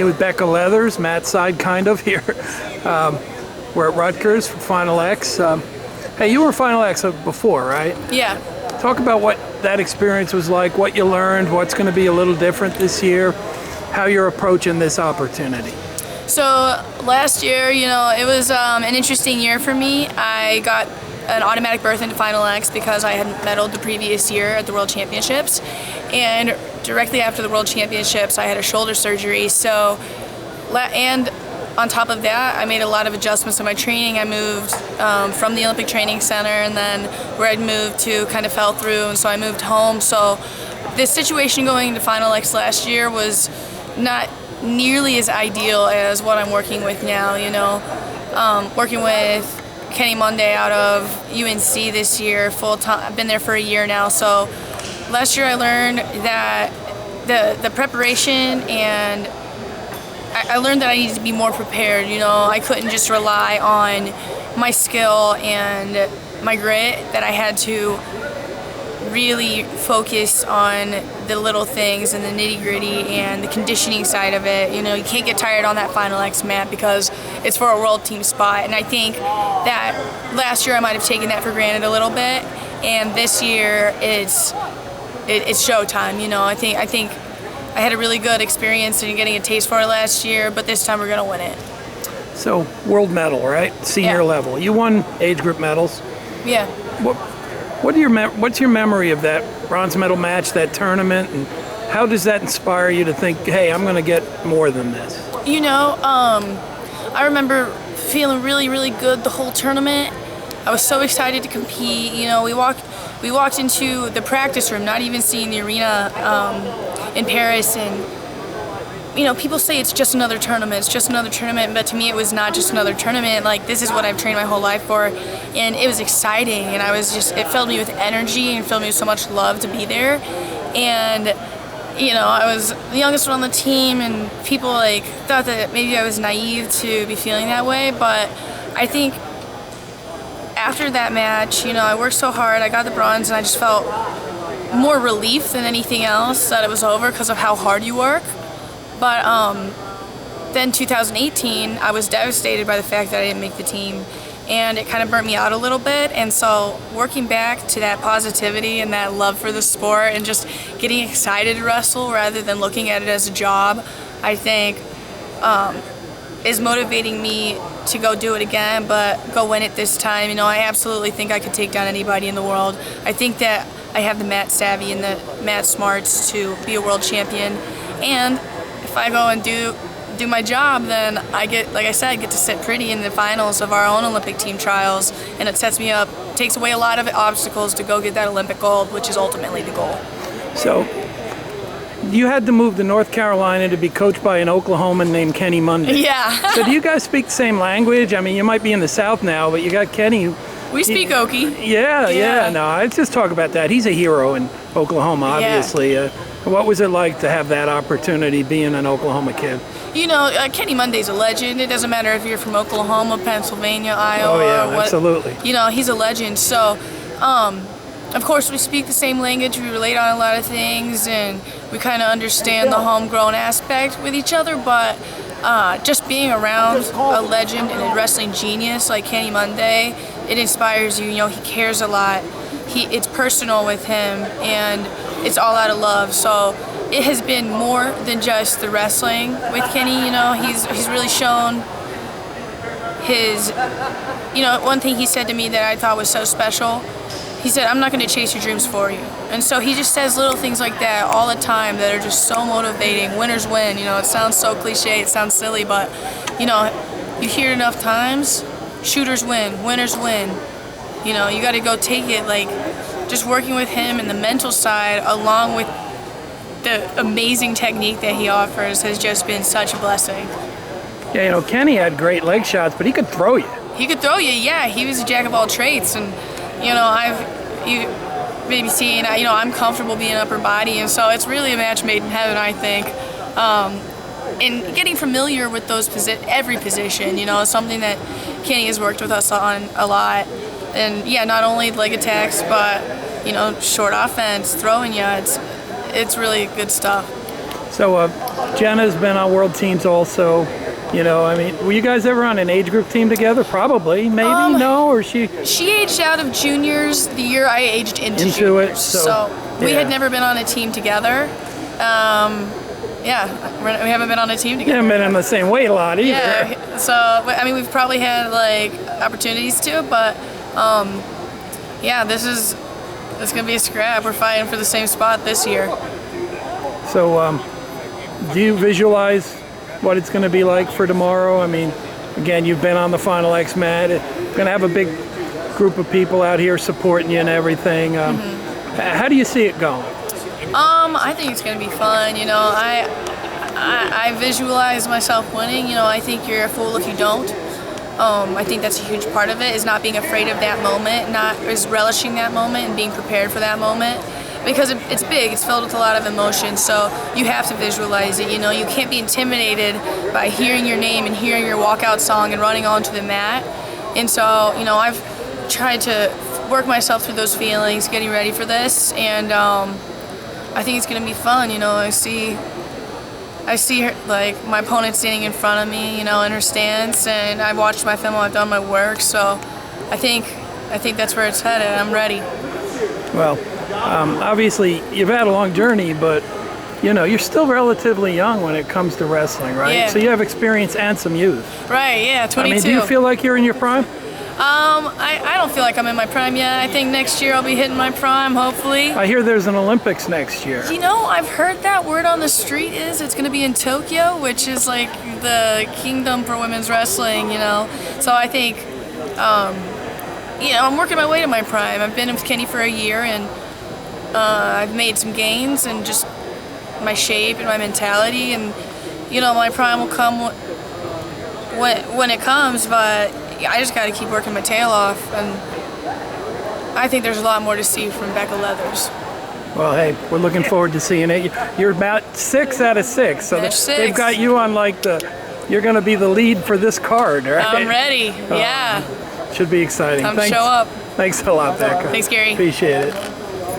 with Becka Leathers, Matt's side kind of here. We're at Rutgers for Final X. Hey, you were Final X before, right? Yeah. Talk about what that experience was like, what you learned, what's going to be a little different this year, how you're approaching this opportunity. So last year, it was an interesting year for me. I got an automatic berth into Final X because I had medaled the previous year at the World Championships. And directly after the World Championships, I had a shoulder surgery. And on top of that, I made a lot of adjustments in my training. I moved from the Olympic Training Center, and then where I'd moved to kind of fell through, and so I moved home. So this situation going into Final X last year was not nearly as ideal as what I'm working with now, working with Kenny Monday out of UNC this year, full time. I've been there for a year now. So last year I learned that the preparation, and I learned that I needed to be more prepared. I couldn't just rely on my skill and my grit, that I had to really focus on the little things and the nitty-gritty and the conditioning side of it. You can't get tired on that Final X mat because it's for a world team spot. And I think that last year I might have taken that for granted a little bit, and this year it's showtime. I think I had a really good experience in getting a taste for it last year, but this time we're gonna win it. So world medal, right? Senior level. You won age group medals. Yeah. What's your memory of that bronze medal match, that tournament, and how does that inspire you to think, hey, I'm going to get more than this? I remember feeling really, really good the whole tournament. I was so excited to compete. We walked into the practice room, not even seeing the arena in Paris, and people say it's just another tournament, but to me it was not just another tournament. Like, this is what I've trained my whole life for, and it was exciting, and it filled me with energy and filled me with so much love to be there. And I was the youngest one on the team, and people thought that maybe I was naive to be feeling that way, but I think after that match, I worked so hard, I got the bronze, and I just felt more relief than anything else that it was over because of how hard you work. But then 2018, I was devastated by the fact that I didn't make the team, and it kind of burnt me out a little bit. And so working back to that positivity and that love for the sport and just getting excited to wrestle rather than looking at it as a job, I think is motivating me to go do it again, but go win it this time. I absolutely think I could take down anybody in the world. I think that I have the mat savvy and the mat smarts to be a world champion, and if I go and do my job, then I get to sit pretty in the finals of our own Olympic team trials, and it sets me up, takes away a lot of obstacles to go get that Olympic gold, which is ultimately the goal. So you had to move to North Carolina to be coached by an Oklahoman named Kenny Monday. Yeah. So do you guys speak the same language? I mean, you might be in the South now, but you got Kenny. We speak Okie. Yeah. No, I just talk about that. He's a hero in Oklahoma, obviously. Yeah. What was it like to have that opportunity being an Oklahoma kid? Kenny Monday's a legend. It doesn't matter if you're from Oklahoma, Pennsylvania, Iowa. Oh, yeah, or what. absolutely. He's a legend. So, of course, we speak the same language. We relate on a lot of things, and we kind of understand the homegrown aspect with each other. But just being around a legend and a wrestling genius like Kenny Monday, it inspires you. He cares a lot. It's personal with him, and it's all out of love. So it has been more than just the wrestling with Kenny. He's really shown his, one thing he said to me that I thought was so special. He said, "I'm not going to chase your dreams for you." And so he just says little things like that all the time that are just so motivating. Winners win. It sounds so cliche, it sounds silly, but you hear it enough times. Shooters win, winners win. You got to go take it. Just working with him and the mental side, along with the amazing technique that he offers, has just been such a blessing. Yeah, Kenny had great leg shots, but he could throw you. He could throw you, yeah. He was a jack of all trades, and you maybe seen, I'm comfortable being upper body, and so it's really a match made in heaven, I think. And getting familiar with every position, is something that Kenny has worked with us on a lot. And yeah, not only leg attacks, but short offense, throwing you. It's really good stuff. So Jenna's been on world teams also. You know, I mean, were you guys ever on an age group team together? Probably, maybe, no, or she aged out of juniors the year I aged into it. juniors. So we yeah. had never been on a team together. Yeah, we haven't been on a team together. You haven't been in the same weight a lot either. Yeah, so I mean, we've probably had like opportunities to, but yeah, it's gonna be a scrap. We're fighting for the same spot this year. So, do you visualize what it's going to be like for tomorrow? I mean, again, you've been on the Final X mat. It's going to have a big group of people out here supporting you and everything. How do you see it going? I think it's going to be fun. You know, I visualize myself winning. You know, I think you're a fool if you don't. I think that's a huge part of it, is not being afraid of that moment, is relishing that moment and being prepared for that moment. Because it's big, it's filled with a lot of emotion, so you have to visualize it. You know, you can't be intimidated by hearing your name and hearing your walkout song and running onto the mat. And so, you know, I've tried to work myself through those feelings, getting ready for this, and I think it's gonna be fun. You know, I see her, like, my opponent standing in front of me, you know, in her stance, and I've watched my film, I've done my work, so I think that's where it's headed. I'm ready. Well, obviously you've had a long journey, but you know, you're still relatively young when it comes to wrestling, right? Yeah. So you have experience and some youth. Right, yeah, 22. I mean, do you feel like you're in your prime? I don't feel like I'm in my prime yet. I think next year I'll be hitting my prime, hopefully. I hear there's an Olympics next year. You know, I've heard that word on the street is it's going to be in Tokyo, which is like the kingdom for women's wrestling, you know. So I think, you know, I'm working my way to my prime. I've been with Kenny for a year, and I've made some gains in just my shape and my mentality, and you know, my prime will come when it comes, but I just got to keep working my tail off, and I think there's a lot more to see from Becka Leathers. Well, hey, we're looking forward to seeing it. You're about 6 out of 6, so they've got you on like you're going to be the lead for this card, right? I'm ready, yeah. Should be exciting. Time to show up. Thanks a lot, Becka. Thanks, Gary. Appreciate it.